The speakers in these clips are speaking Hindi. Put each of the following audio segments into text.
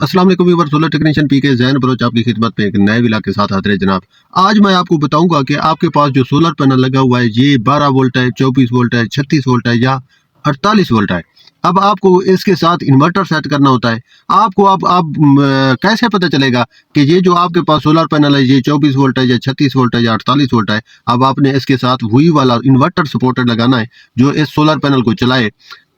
अस्सलाम वालेकुम व्यूअर्स, सोलर टेक्नीशियन पीके जैन बलोच आपकी खिदमत में एक नए विला के साथ हाजिर है जनाब। आज मैं आपको बताऊंगा कि आपके पास जो सोलर पैनल लगा हुआ है ये 12 वोल्ट है, 24 वोल्ट है, 36 वोल्ट है या 48 वोल्ट है। अब आपको इसके साथ इन्वर्टर सेट करना होता है। आपको अब कैसे पता चलेगा कि ये जो आपके पास सोलर पैनल है ये 24 वोल्ट है या 36 वोल्ट है या 48 वोल्ट है। अब आपने इसके साथ वही वाला इन्वर्टर सपोर्टेड लगाना है जो इस सोलर पैनल को चलाए,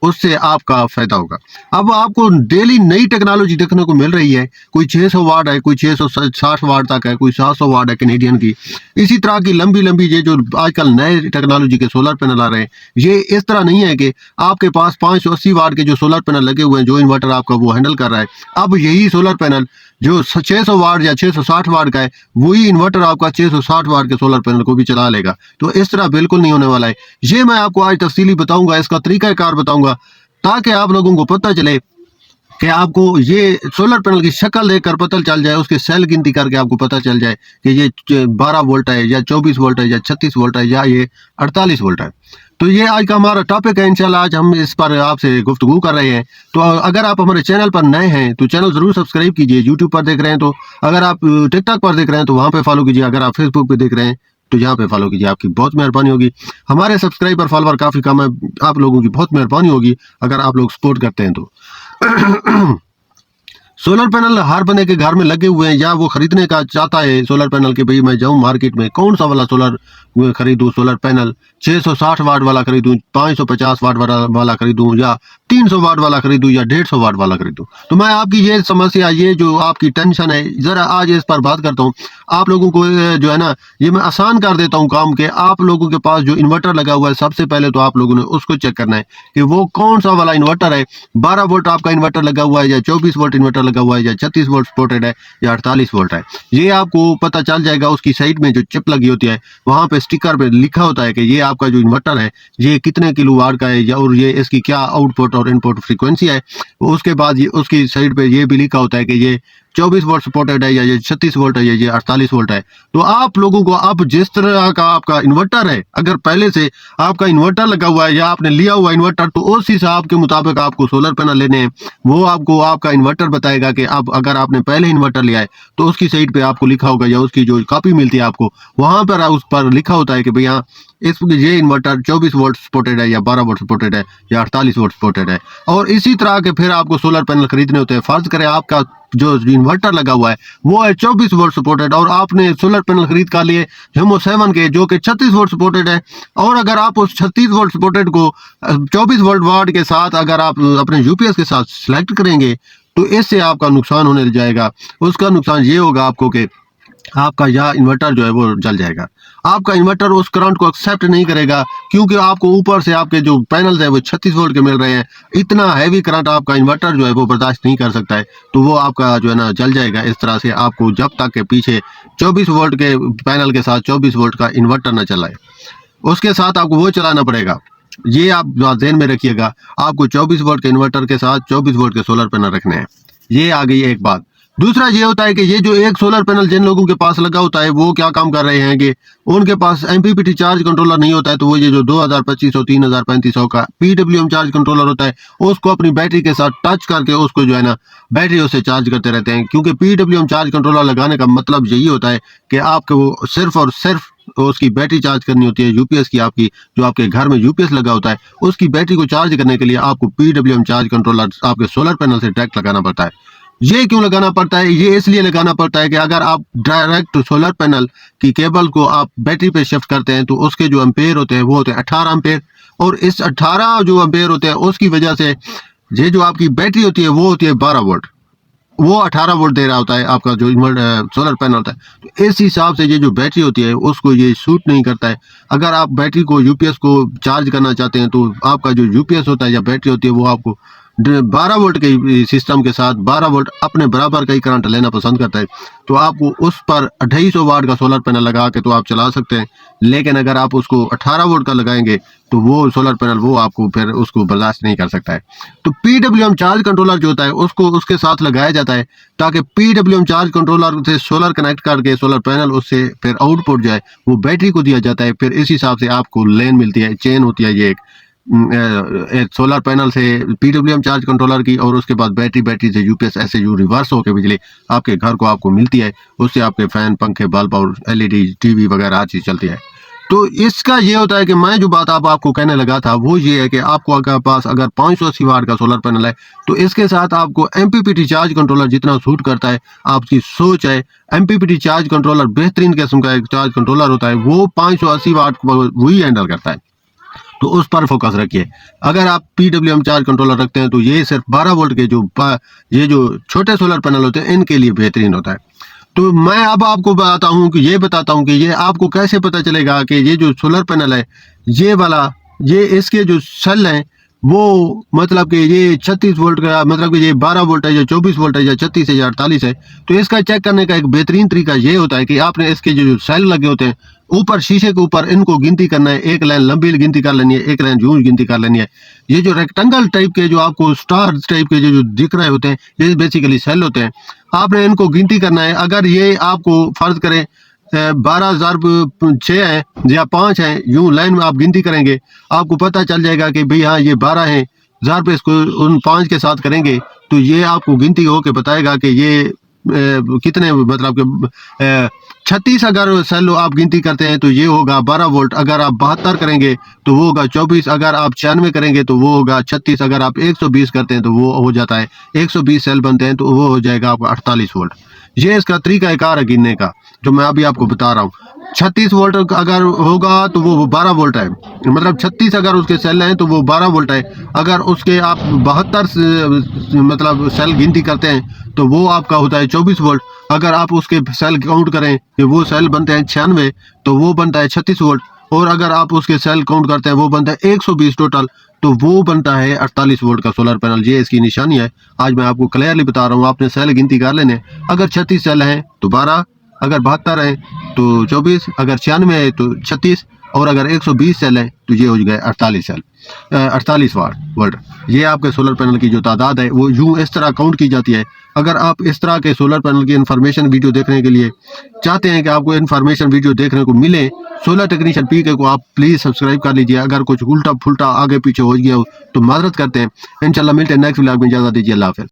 उससे आपका फायदा होगा। अब आपको डेली नई टेक्नोलॉजी देखने को मिल रही है। कोई 600 वाट है, कोई 660 वाट तक है, कोई 700 वाट है कैनेडियन की। इसी तरह की लंबी लंबी ये जो आजकल नए टेक्नोलॉजी के सोलर पैनल आ रहे हैं, ये इस तरह नहीं है कि आपके पास 580 वाट के जो सोलर पैनल लगे हुए हैं, जो इन्वर्टर आपका वो हैंडल कर रहा है। अब यही सोलर पैनल जो 600 वाट या 660 वाट का है, वही इन्वर्टर आपका 660 वाट के सोलर पैनल को भी चला लेगा। तो इस तरह बिल्कुल नहीं होने वाला है। ये मैं आपको आज तफसीली बताऊंगा, इसका तरीकाकार बताऊंगा, ताकि आप लोगों को पता चले कि आपको ये सोलर पैनल की शक्ल देखकर पता चल जाए, उसके सेल गिनती करके आपको पता चल जाए कि ये 12 वोल्ट है या 24 वोल्ट है या 36 वोल्ट है या ये 48 वोल्ट है। तो ये आज का हमारा टॉपिक है। इंशाल्लाह आज हम इस पर आपसे गुफ्तगू कर रहे हैं। तो अगर आप हमारे चैनल पर नए हैं तो चैनल जरूर सब्सक्राइब कीजिए। यूट्यूब पर देख रहे हैं तो, अगर आप टिकटॉक पर देख रहे हैं तो वहाँ पे फॉलो कीजिए। अगर आप फेसबुक पे देख रहे हैं तो यहाँ पे फॉलो कीजिए। आपकी बहुत मेहरबानी होगी। हमारे सब्सक्राइबर फॉलोवर काफ़ी कम है, आप लोगों की बहुत मेहरबानी होगी अगर आप लोग सपोर्ट करते हैं तो। सोलर पैनल हर बंदे के घर में लगे हुए हैं, या वो खरीदने का चाहता है सोलर पैनल के भाई मैं जाऊं मार्केट में कौन सा वाला सोलर खरीदूं, सोलर पैनल 660 वाट वाला खरीदूं, 550 वाट वाला खरीदूं, या 300 वाट वाला खरीदूं, या 150 वाट वाला खरीदूं। तो मैं आपकी ये समस्या, ये जो आपकी टेंशन है, जरा आज इस पर बात करता हूँ। आप लोगों को जो है ना, ये मैं आसान कर देता हूँ काम के। आप लोगों के पास जो इन्वर्टर लगा हुआ है, सबसे पहले तो आप लोगों ने उसको चेक करना है कि वो कौन सा वाला इन्वर्टर है। 12 वोल्ट आपका इन्वर्टर लगा हुआ है या 24 वोल्ट इन्वर्टर लगा हुआ है या 36 वोल्ट सपोर्टेड है या 48 वोल्ट है। ये आपको पता चल जाएगा। उसकी साइड में जो चिप लगी होती है, वहां पे स्टिकर पे लिखा होता है कि ये आपका जो इन्वर्टर है ये कितने किलो वाट का है, या और ये इसकी क्या आउटपुट और इनपुट फ्रीक्वेंसी है। उसके बाद ये उसकी साइड पे ये भी लिखा होता है कि ये 24 वोल्ट सपोर्टेड है या ये 36 वोल्ट है या ये 48 वोल्ट है। तो आप लोगों को अब जिस तरह का आपका इन्वर्टर है, अगर पहले से आपका इन्वर्टर लगा हुआ है या आपने लिया हुआ इन्वर्टर, तो उस हिसाब के मुताबिक आपको सोलर पैनल लेने हैं। वो आपको आपका इन्वर्टर बताएगा कि अब अगर आपने पहले इन्वर्टर लिया है तो उसकी साइड पे आपको लिखा होगा, या उसकी जो कॉपी मिलती है आपको वहां पर उस पर लिखा होता है कि भैया ये इन्वर्टर 24 वोल्ट सपोर्टेड है या 12 वोल्ट सपोर्टेड है या 48 वोल्ट सपोर्टेड है। और इसी तरह के फिर आपको सोलर पैनल खरीदने होते हैं। फर्ज करें आपका जो इन्वर्टर लगा हुआ है वो है 24 वोल्ट सपोर्टेड, और आपने सोलर पैनल खरीद कर लिए हेमो 7 के जो कि 36 वोल्ट सपोर्टेड है। और अगर आप उस 36 वोल्ट सपोर्टेड को 24 वोल्ट वाट के साथ अगर आप अपने यूपीएस के साथ सिलेक्ट करेंगे तो इससे आपका नुकसान होने जाएगा। उसका नुकसान ये होगा आपको कि आपका यह इन्वर्टर जो है वो जल जाएगा। आपका इन्वर्टर उस करंट को एक्सेप्ट नहीं करेगा, क्योंकि आपको ऊपर से आपके जो पैनल्स है वो 36 वोल्ट के मिल रहे हैं। इतना हैवी करंट आपका इन्वर्टर जो है वो बर्दाश्त नहीं कर सकता है, तो वो आपका जो है ना जल जाएगा। इस तरह से आपको जब तक के पीछे 24 वोल्ट के पैनल के साथ 24 वोल्ट का इन्वर्टर न चलाए, उसके साथ आपको वो चलाना पड़ेगा। ये आप ध्यान में रखिएगा, आपको 24 वोल्ट के इन्वर्टर के साथ 24 वोल्ट के सोलर पैनल रखने हैं। ये आ गई एक बात। दूसरा ये होता है कि ये जो एक सोलर पैनल जिन लोगों के पास लगा होता है वो क्या काम कर रहे हैं कि उनके पास एमपीपीटी चार्ज कंट्रोलर नहीं होता है। तो वो ये जो 2250 3500 का पीडब्ल्यूएम चार्ज कंट्रोलर होता है, उसको अपनी बैटरी के साथ टच करके उसको जो है ना बैटरी उससे चार्ज करते रहते हैं। क्योंकि पीडब्ल्यूएम चार्ज कंट्रोलर लगाने का मतलब यही होता है कि आपको वो सिर्फ और सिर्फ उसकी बैटरी चार्ज करनी होती है। यूपीएस की आपकी जो आपके घर में यूपीएस लगा होता है, उसकी बैटरी को चार्ज करने के लिए आपको पीडब्ल्यूएम चार्ज कंट्रोलर आपके सोलर पैनल से डायरेक्ट लगाना पड़ता है। ये क्यों लगाना पड़ता है? ये इसलिए लगाना पड़ता है कि अगर आप डायरेक्ट सोलर पैनल की केबल को आप बैटरी पे शिफ्ट करते हैं तो उसके जो एम्पेयर होते हैं वो होते हैं 18 एम्पेयर, और इस 18 जो एम्पेयर होते हैं उसकी वजह से ये जो आपकी बैटरी होती है वो होती है 12 वोल्ट। वो 18 वोल्ट दे रहा होता है आपका जो सोलर पैनल होता है। तो इस हिसाब से ये जो बैटरी होती है उसको ये सूट नहीं करता है। अगर आप बैटरी को यूपीएस को चार्ज करना चाहते हैं तो आपका जो यूपीएस होता है या बैटरी होती है वो आपको 12 वोल्ट के सिस्टम के साथ 12 वोल्ट अपने बराबर का ही करंट लेना पसंद करता है। तो आपको उस पर 250 वाट का सोलर पैनल लगा के तो आप चला सकते हैं, लेकिन अगर आप उसको 18 वोल्ट का लगाएंगे तो वो सोलर पैनल वो आपको फिर उसको बर्दाश्त नहीं कर सकता है। तो पीडब्ल्यूएम चार्ज कंट्रोलर जो होता है उसको उसके साथ लगाया जाता है, ताकि पीडब्ल्यूएम चार्ज कंट्रोलर से सोलर कनेक्ट करके सोलर पैनल उससे फिर आउटपुट जो है वो बैटरी को दिया जाता है। फिर इस हिसाब से आपको लेन मिलती है, चेन होती है ये एक। सोलर पैनल से पीडब्ल्यूएम चार्ज कंट्रोलर की, और उसके बाद बैटरी से यूपीएस एसएयू रिवर्स होकर बिजली आपके घर को आपको मिलती है। उससे आपके फैन, पंखे, बल्ब और एलईडी, टीवी वगैरह हर चीज़ चलती है। तो इसका ये होता है कि मैं जो बात आपको कहने लगा था वो ये है कि आपको अगर पास अगर 580 वाट का सोलर पैनल है तो इसके साथ आपको एमपीपीटी चार्ज कंट्रोलर जितना सूट करता है, आपकी सोच है। एमपीपीटी चार्ज कंट्रोलर बेहतरीन किस्म का एक चार्ज कंट्रोलर होता है, वो 580 वाट को वही हैंडल करता है, तो उस पर फोकस रखिए। अगर आप पीडब्ल्यूएम चार्ज कंट्रोलर रखते हैं तो ये सिर्फ 12 वोल्ट के ये जो छोटे सोलर पैनल होते हैं इनके लिए बेहतरीन होता है। तो मैं अब आपको बताता हूँ कि ये आपको कैसे पता चलेगा कि ये जो सोलर पैनल है ये वाला, ये इसके जो सेल हैं वो मतलब कि ये 36 वोल्ट का, मतलब कि ये 12 वोल्ट है या 24 वोल्ट है या 36 है या 48 है। तो इसका चेक करने का एक बेहतरीन तरीका ये होता है कि आपने इसके जो सेल लगे होते हैं ऊपर शीशे के ऊपर, इनको गिनती करना है। एक लाइन लंबी गिनती कर लेनी है, एक लाइन यूं गिनती कर लेनी है। ये जो रेक्टेंगल टाइप के जो आपको स्टार टाइप के जो दिख रहे होते हैं ये बेसिकली सेल होते हैं। आपने इनको गिनती करना है। अगर ये आपको फर्ज करें 12,006 है या 5 है, यूं लाइन में आप गिनती करेंगे, आपको पता चल जाएगा कि भाई हाँ ये 12 है। 1000 पे इसको उन 5 के साथ करेंगे तो ये आपको गिनती होके बताएगा कि ये कितने, मतलब कि 36 अगर सेल आप गिनती करते हैं तो ये होगा 12 वोल्ट। अगर आप 72 करेंगे तो वो होगा 24। अगर आप 96 करेंगे तो वो होगा 36। अगर आप 120 करते हैं तो वो हो जाता है 120 सेल बनते हैं तो वो हो जाएगा आपका 48 वोल्ट। ये इसका तरीका कार है गिनने का जो मैं अभी आपको बता रहा हूँ। 36 वोल्ट अगर होगा तो वो 12 वोल्ट है, मतलब 36 अगर उसके सेल हैं तो वो 12 वोल्ट है। अगर उसके आप 72 मतलब सेल गिनती करते हैं तो वो आपका होता है 24 वोल्ट। अगर आप उसके सेल काउंट करें कि वो सेल बनते हैं 96 तो वो बनता है 36 वोल्ट। और अगर आप उसके सेल काउंट करते हैं वो बनता है 120 टोटल, तो वो बनता है 48 वोल्ट का सोलर पैनल। ये इसकी निशानी है। आज मैं आपको क्लियरली बता रहा हूँ, आपने सेल गिनती कर लेने। अगर 36 सेल हैं तो 12, अगर 72 है तो 24, अगर 96 है तो 36, और अगर 120 सेल है तो ये हो गए 48 सेल, 48 वोल्ट। ये आपके सोलर पैनल की जो तादाद है वो यूं इस तरह काउंट की जाती है। अगर आप इस तरह के सोलर पैनल की इन्फॉर्मेशन वीडियो देखने के लिए चाहते हैं कि आपको इन्फॉर्मेशन वीडियो देखने को मिले, सोलर टेक्नीशियन पीके को आप प्लीज़ सब्सक्राइब कर लीजिए। अगर कुछ उल्टा फुल्टा आगे पीछे हो गया हो तो माजरत करते हैं। इंशाल्लाह मिलते हैं नेक्स्ट व्लॉग में। इजाज़त दीजिए। अल्लाह हाफ़िज़।